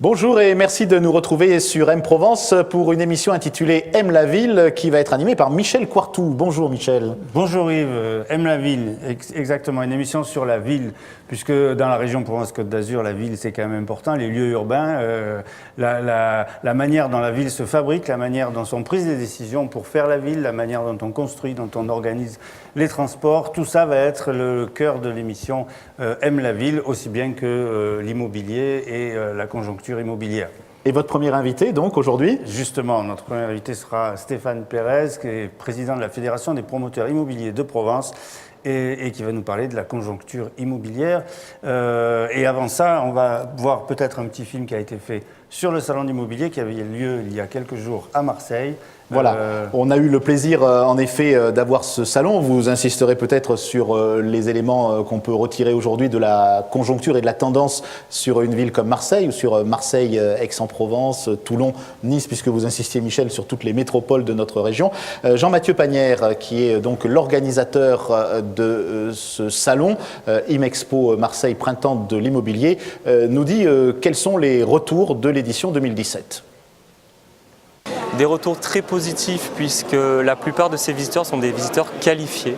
Bonjour et merci de nous retrouver sur M-Provence pour une émission intitulée Aime la ville qui va être animée par Michel Coirtou. Bonjour Michel. Bonjour Yves, Aime la ville, exactement, une émission sur la ville, puisque dans la région Provence-Côte d'Azur, la ville c'est quand même important, les lieux urbains, la manière dont la ville se fabrique, la manière dont sont prises les décisions pour faire la ville, la manière dont on construit, dont on organise les transports, tout ça va être le cœur de l'émission Aime la ville, aussi bien que l'immobilier et la conjoncture immobilière. Et votre premier invité, donc, aujourd'hui? Justement, notre premier invité sera Stéphane Pérez, qui est président de la Fédération des promoteurs immobiliers de Provence et qui va nous parler de la conjoncture immobilière. Et avant ça, on va voir peut-être un petit film qui a été fait sur le salon d'immobilier qui avait lieu il y a quelques jours à Marseille. Voilà, on a eu le plaisir en effet d'avoir ce salon. Vous insisterez peut-être sur les éléments qu'on peut retirer aujourd'hui de la conjoncture et de la tendance sur une ville comme Marseille ou sur Marseille, Aix-en-Provence, Toulon, Nice, puisque vous insistiez Michel sur toutes les métropoles de notre région. Jean-Mathieu Panière, qui est donc l'organisateur de ce salon, IMEXPO Marseille Printemps de l'immobilier, nous dit quels sont les retours de l'édition 2017. Des retours très positifs puisque la plupart de ces visiteurs sont des visiteurs qualifiés.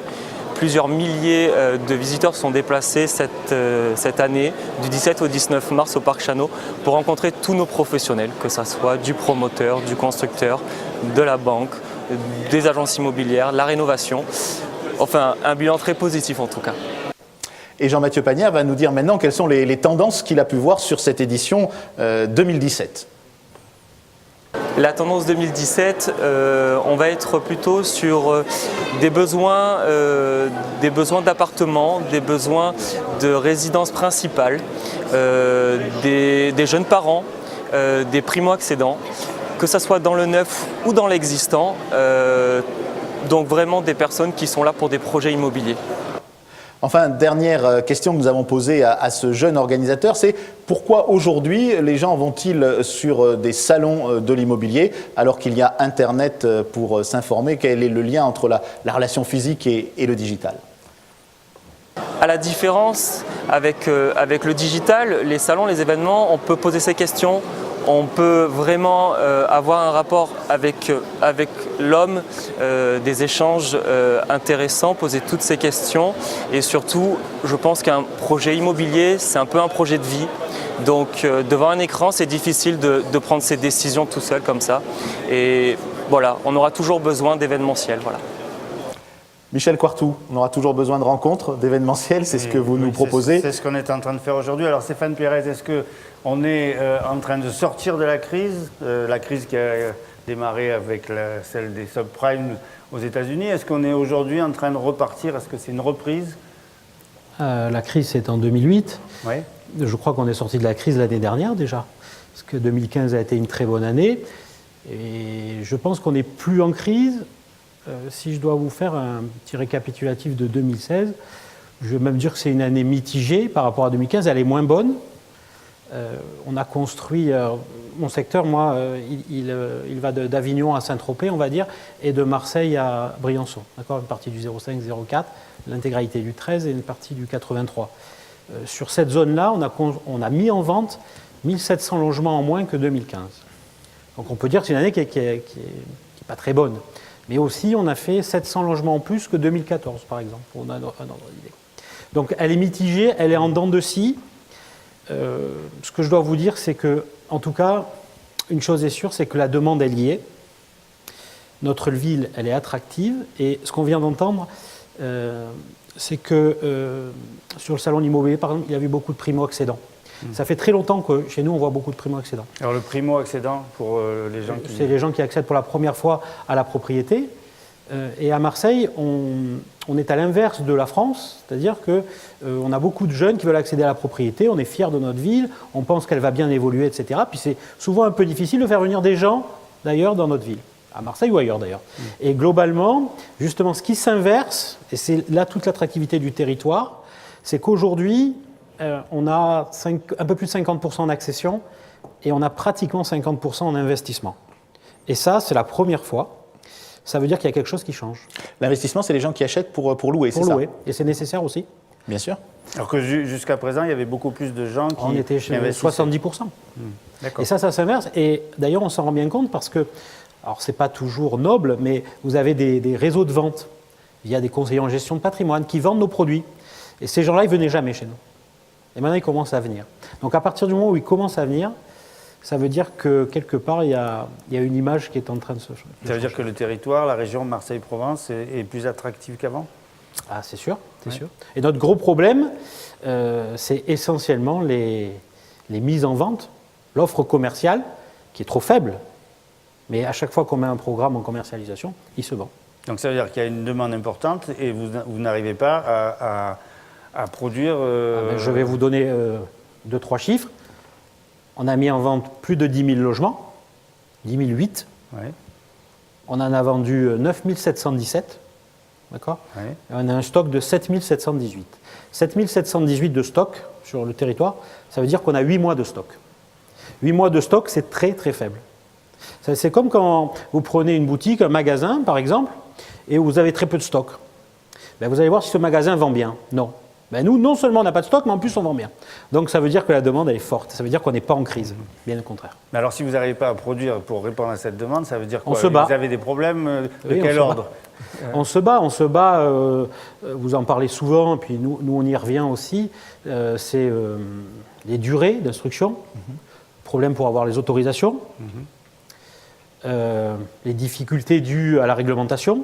Plusieurs milliers de visiteurs sont déplacés cette année, du 17 au 19 mars au Parc Chano, pour rencontrer tous nos professionnels, que ce soit du promoteur, du constructeur, de la banque, des agences immobilières, la rénovation. Enfin, un bilan très positif en tout cas. Et Jean-Mathieu Panière va nous dire maintenant quelles sont les tendances qu'il a pu voir sur cette édition 2017. La tendance 2017, on va être plutôt sur des besoins d'appartements, des besoins de résidence principale, des jeunes parents, des primo-accédants, que ce soit dans le neuf ou dans l'existant, donc vraiment des personnes qui sont là pour des projets immobiliers. Enfin, dernière question que nous avons posée à ce jeune organisateur, c'est pourquoi aujourd'hui les gens vont-ils sur des salons de l'immobilier alors qu'il y a Internet pour s'informer? Quel est le lien entre la relation physique et le digital? À la différence avec le digital, les salons, les événements, on peut poser ces questions. On peut vraiment avoir un rapport avec l'homme, des échanges intéressants, poser toutes ces questions. Et surtout, je pense qu'un projet immobilier, c'est un peu un projet de vie. Donc devant un écran, c'est difficile de prendre ses décisions tout seul comme ça. Et voilà, on aura toujours besoin d'événementiel. Voilà. Michel Coirtou, on aura toujours besoin de rencontres, d'événementiels, c'est ce que vous nous proposez. C'est ce qu'on est en train de faire aujourd'hui. Alors Stéphane Pérez, est-ce qu'on est en train de sortir de la crise qui a démarré avec celle des subprimes aux États-Unis? Est-ce qu'on est aujourd'hui en train de repartir? Est-ce que c'est une reprise? La crise, c'est en 2008. Oui. Je crois qu'on est sorti de la crise l'année dernière déjà, parce que 2015 a été une très bonne année. Et je pense qu'on n'est plus en crise. Si je dois vous faire un petit récapitulatif de 2016, je vais même dire que c'est une année mitigée par rapport à 2015, elle est moins bonne. On a construit, mon secteur, moi, il va d'Avignon à Saint-Tropez, on va dire, et de Marseille à Briançon. D'accord, une partie du 05-04, l'intégralité du 13 et une partie du 83. Sur cette zone-là, on a mis en vente 1700 logements en moins que 2015. Donc on peut dire que c'est une année qui est pas très bonne. Mais aussi, on a fait 700 logements en plus que 2014, par exemple. On a un ordre d'idée. Donc, elle est mitigée, elle est en dents de scie. Ce que je dois vous dire, c'est que, en tout cas, une chose est sûre, c'est que la demande, elle y est. Notre ville, elle est attractive. Et ce qu'on vient d'entendre, c'est que sur le salon immobilier, par exemple, il y avait beaucoup de primo-accédants. Ça fait très longtemps que chez nous, on voit beaucoup de primo-accédants. Alors le primo-accédant, pour les gens qui... C'est les gens qui accèdent pour la première fois à la propriété. Et à Marseille, on est à l'inverse de la France, c'est-à-dire qu'on a beaucoup de jeunes qui veulent accéder à la propriété, on est fiers de notre ville, on pense qu'elle va bien évoluer, etc. Puis c'est souvent un peu difficile de faire venir des gens, d'ailleurs, dans notre ville, à Marseille ou ailleurs d'ailleurs. Et globalement, justement, ce qui s'inverse, et c'est là toute l'attractivité du territoire, c'est qu'aujourd'hui, on a un peu plus de 50% en accession et on a pratiquement 50% en investissement. Et ça, c'est la première fois. Ça veut dire qu'il y a quelque chose qui change. L'investissement, c'est les gens qui achètent pour louer, c'est ça? Pour louer. Et c'est nécessaire aussi. Bien sûr. Alors que jusqu'à présent, il y avait beaucoup plus de gens qui On était chez investissaient. 70%. D'accord. Et ça s'inverse. Et d'ailleurs, on s'en rend bien compte parce que, alors c'est pas toujours noble, mais vous avez des réseaux de vente via des conseillers en gestion de patrimoine qui vendent nos produits. Et ces gens-là, ils venaient jamais chez nous. Et maintenant, ils commencent à venir. Donc à partir du moment où ils commencent à venir, ça veut dire que quelque part, il y a une image qui est en train de se changer. Ça veut dire que le territoire, la région Marseille-Provence est plus attractive qu'avant? Ah, c'est sûr, c'est sûr. Et notre gros problème, c'est essentiellement les mises en vente, l'offre commerciale, qui est trop faible. Mais à chaque fois qu'on met un programme en commercialisation, il se vend. Donc ça veut dire qu'il y a une demande importante et vous n'arrivez pas à produire... Je vais vous donner 2-3 chiffres. On a mis en vente plus de 10 000 logements, 10 008. Ouais, On en a vendu 9 717. D'accord ? ouais. Et on a un stock de 7 718. 7 718 de stock sur le territoire, ça veut dire qu'on a 8 mois de stock. 8 mois de stock, c'est très très faible. C'est comme quand vous prenez une boutique, un magasin par exemple, et vous avez très peu de stock. Ben, vous allez voir si ce magasin vend bien. Non. Ben, nous, non seulement on n'a pas de stock, mais en plus on vend bien. Donc ça veut dire que la demande elle est forte. Ça veut dire qu'on n'est pas en crise. Bien au contraire. Mais alors si vous n'arrivez pas à produire pour répondre à cette demande, ça veut dire quoi? On se bat. Vous avez des problèmes de Oui, quel ordre? On se bat, vous en parlez souvent, et puis nous on y revient aussi, c'est les durées d'instruction, problème pour avoir les autorisations, les difficultés dues à la réglementation,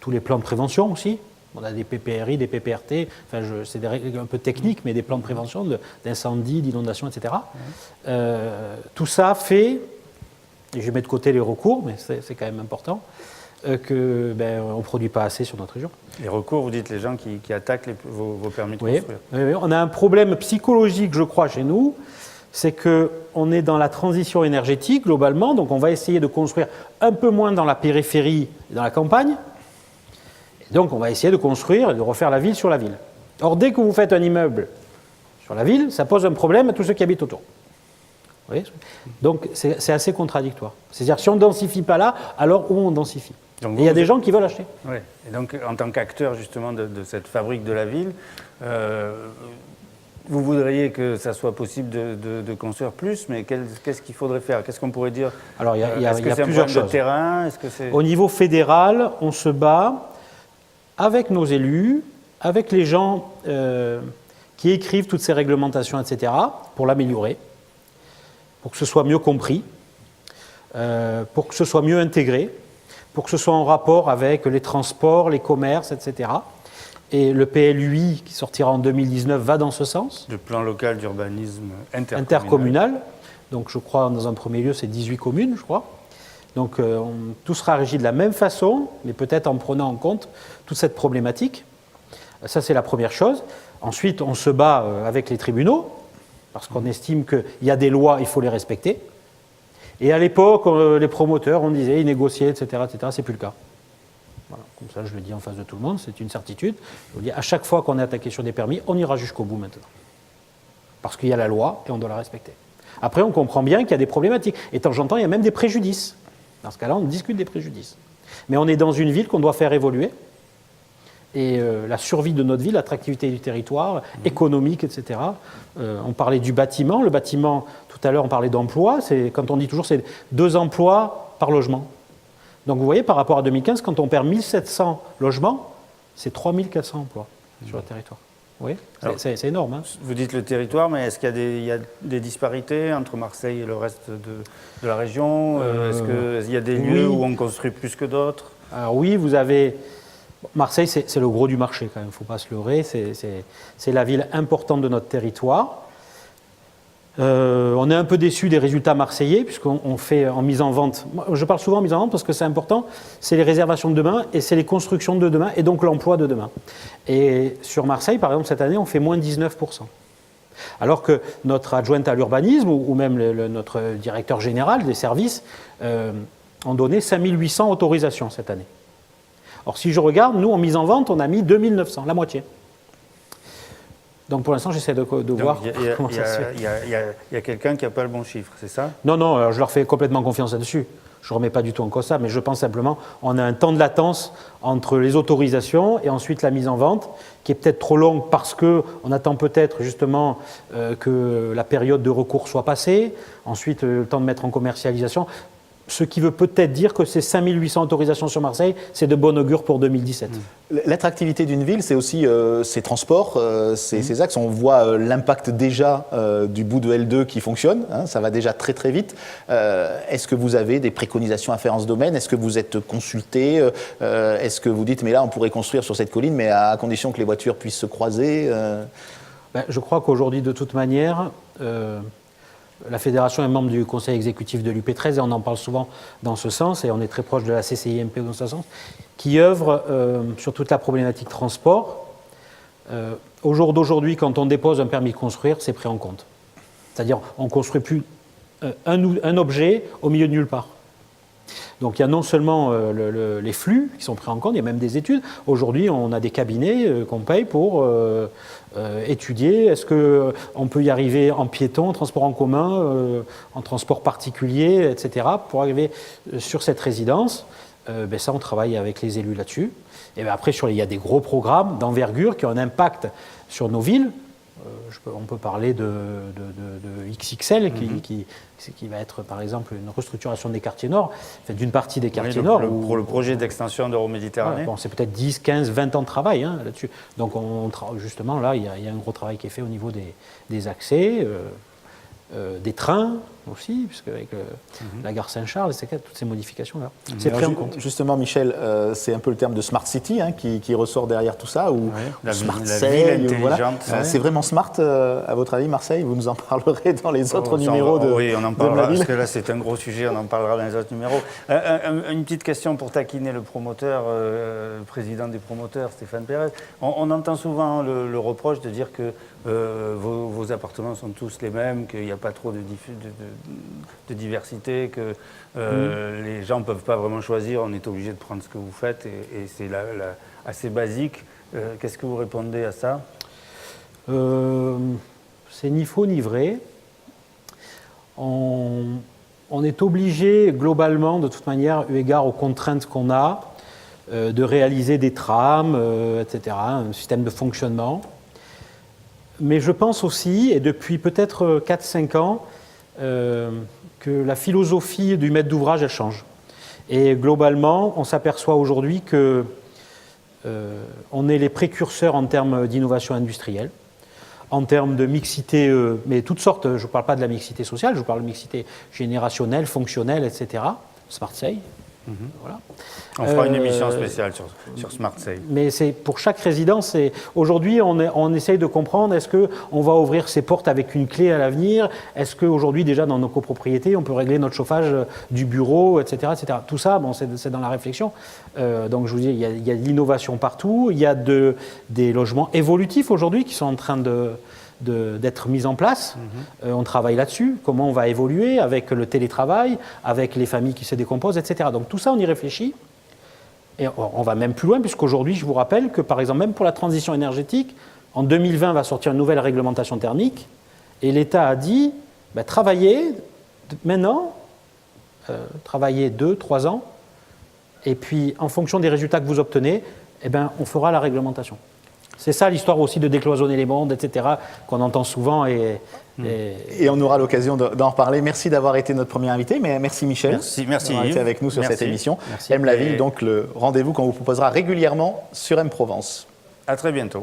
tous les plans de prévention aussi. On a des PPRI, des PPRT, enfin c'est des règles un peu techniques, mais des plans de prévention d'incendie, d'inondation, etc. Tout ça fait, et je mets de côté les recours, mais c'est quand même important, que on ne produit pas assez sur notre région. Les recours, vous dites les gens qui attaquent vos permis de Oui, construire. oui, on a un problème psychologique, je crois, chez nous, c'est qu'on est dans la transition énergétique globalement, donc on va essayer de construire un peu moins dans la périphérie et dans la campagne, et donc on va essayer de construire et de refaire la ville sur la ville. Or, dès que vous faites un immeuble sur la ville, ça pose un problème à tous ceux qui habitent autour. Vous voyez ? Donc c'est assez contradictoire. C'est-à-dire si on ne densifie pas là, alors où on densifie ? Donc Et il y a des gens qui veulent acheter. Oui. Et donc, en tant qu'acteur justement de cette fabrique de la ville, vous voudriez que ça soit possible de construire plus, mais qu'est-ce qu'il faudrait faire? Qu'est-ce qu'on pourrait dire? Alors, il y a Est-ce que c'est un plusieurs problème de choses. terrain? Est-ce que c'est... Au niveau fédéral, on se bat avec nos élus, avec les gens qui écrivent toutes ces réglementations, etc., pour l'améliorer, pour que ce soit mieux compris, pour que ce soit mieux intégré, pour que ce soit en rapport avec les transports, les commerces, etc. Et le PLUI, qui sortira en 2019, va dans ce sens. Le plan local d'urbanisme Intercommunal. Donc je crois, dans un premier lieu, c'est 18 communes, je crois. Donc tout sera régi de la même façon, mais peut-être en prenant en compte toute cette problématique. Ça, c'est la première chose. Ensuite, on se bat avec les tribunaux, parce qu'on estime qu'il y a des lois, il faut les respecter. Et à l'époque, les promoteurs, on disait, ils négociaient, etc., etc. C'est plus le cas. Voilà. Comme ça, je le dis en face de tout le monde, c'est une certitude. Je vous dis, à chaque fois qu'on est attaqué sur des permis, on ira jusqu'au bout maintenant. Parce qu'il y a la loi et on doit la respecter. Après, on comprend bien qu'il y a des problématiques. Et de temps en temps, il y a même des préjudices. Dans ce cas-là, on discute des préjudices. Mais on est dans une ville qu'on doit faire évoluer. Et la survie de notre ville, l'attractivité du territoire, économique, etc. On parlait du bâtiment. Le bâtiment, tout à l'heure, on parlait d'emploi. Quand on dit toujours, c'est 2 emplois par logement. Donc vous voyez, par rapport à 2015, quand on perd 1700 logements, c'est 3400 emplois sur le territoire. Vous voyez, c'est énorme. Hein. Vous dites le territoire, mais est-ce qu'il y a des disparités entre Marseille et le reste de la région? Est-ce qu'il y a des lieux où on construit plus que d'autres? Alors oui, vous avez... Marseille, c'est le gros du marché quand même, il ne faut pas se leurrer. C'est la ville importante de notre territoire. On est un peu déçu des résultats marseillais, puisqu'on fait en mise en vente. Je parle souvent en mise en vente parce que c'est important. C'est les réservations de demain et c'est les constructions de demain et donc l'emploi de demain. Et sur Marseille, par exemple, cette année, on fait moins 19%. Alors que notre adjointe à l'urbanisme ou même notre directeur général des services ont donné 5800 autorisations cette année. Or, si je regarde, nous, en mise en vente, on a mis 2900, la moitié. Donc pour l'instant, j'essaie de voir comment ça se fait. Il y a quelqu'un qui n'a pas le bon chiffre, c'est ça? Non, alors je leur fais complètement confiance là-dessus. Je ne remets pas du tout en cause ça, mais je pense simplement qu'on a un temps de latence entre les autorisations et ensuite la mise en vente, qui est peut-être trop longue parce qu'on attend peut-être justement que la période de recours soit passée, ensuite le temps de mettre en commercialisation. Ce qui veut peut-être dire que ces 5800 autorisations sur Marseille, c'est de bon augure pour 2017. L'attractivité d'une ville, c'est aussi ses transports, ses axes. On voit l'impact déjà du bout de L2 qui fonctionne, hein, ça va déjà très très vite. Est-ce que vous avez des préconisations à faire en ce domaine? Est-ce que vous êtes consulté? Est-ce que vous dites, mais là on pourrait construire sur cette colline, mais à condition que les voitures puissent se croiser Je crois qu'aujourd'hui, de toute manière, la Fédération est membre du conseil exécutif de l'UP13 et on en parle souvent dans ce sens, et on est très proche de la CCIMP dans ce sens, qui œuvre sur toute la problématique transport. Au jour d'aujourd'hui, quand on dépose un permis de construire, c'est pris en compte. C'est-à-dire on ne construit plus un objet au milieu de nulle part. Donc il y a non seulement les flux qui sont pris en compte, il y a même des études. Aujourd'hui, on a des cabinets qu'on paye pour étudier. Est-ce qu'on peut y arriver en piéton, en transport en commun, en transport particulier, etc. pour arriver sur cette résidence. Ça, on travaille avec les élus là-dessus. Et après, il y a des gros programmes d'envergure qui ont un impact sur nos villes. On peut parler de XXL, qui va être par exemple une restructuration des quartiers nord, d'une partie des quartiers nord. Pour le projet d'extension d'Euroméditerranée. C'est peut-être 10, 15, 20 ans de travail là-dessus. Donc justement, là, il y a un gros travail qui est fait au niveau des accès, des trains aussi, puisque avec la gare Saint-Charles, toutes ces modifications-là. C'est pris en compte. Justement, Michel, c'est un peu le terme de Smart City qui ressort derrière tout ça, ou Smart ville Cell, intelligente. C'est vraiment smart, à votre avis, Marseille? Vous nous en parlerez dans les autres numéros de Oui, on en parlera, de la ville. parce que là, c'est un gros sujet, on en parlera dans les autres numéros. Une petite question pour taquiner le promoteur, le président des promoteurs, Stéphane Pérez. On entend souvent le reproche de dire que vos appartements sont tous les mêmes, qu'il n'y a pas trop de diversité, que les gens ne peuvent pas vraiment choisir, on est obligé de prendre ce que vous faites, et c'est assez basique. Qu'est-ce que vous répondez à ça? C'est ni faux ni vrai. On est obligé globalement, de toute manière, eu égard aux contraintes qu'on a, de réaliser des trames, etc., un système de fonctionnement. Mais je pense aussi, et depuis peut-être 4-5 ans, que la philosophie du maître d'ouvrage, elle change. Et globalement, on s'aperçoit aujourd'hui que on est les précurseurs en termes d'innovation industrielle, en termes de mixité, mais toutes sortes. Je ne parle pas de la mixité sociale, je parle de mixité générationnelle, fonctionnelle, etc. Smart Say. Voilà. On fera une émission spéciale sur Smart Say. Mais c'est pour chaque résidence. Aujourd'hui, on essaye de comprendre, est-ce qu'on va ouvrir ses portes avec une clé à l'avenir? Est-ce qu'aujourd'hui, déjà dans nos copropriétés, on peut régler notre chauffage du bureau, etc. etc. Tout ça, c'est dans la réflexion. Donc je vous dis, il y a de l'innovation partout. Il y a des logements évolutifs aujourd'hui qui sont en train d'être mis en place. On travaille là-dessus, comment on va évoluer avec le télétravail, avec les familles qui se décomposent, etc. Donc tout ça, on y réfléchit. Et on va même plus loin, puisqu'aujourd'hui, je vous rappelle que, par exemple, même pour la transition énergétique, en 2020 va sortir une nouvelle réglementation thermique, et l'État a dit, travaillez maintenant, travaillez 2-3 ans, et puis en fonction des résultats que vous obtenez, on fera la réglementation. C'est ça l'histoire aussi de décloisonner les mondes, etc., qu'on entend souvent. Et on aura l'occasion d'en reparler. Merci d'avoir été notre premier invité. Mais merci Michel d'avoir été avec nous sur cette émission. Merci. M la ville, donc le rendez-vous qu'on vous proposera régulièrement sur M Provence. À très bientôt.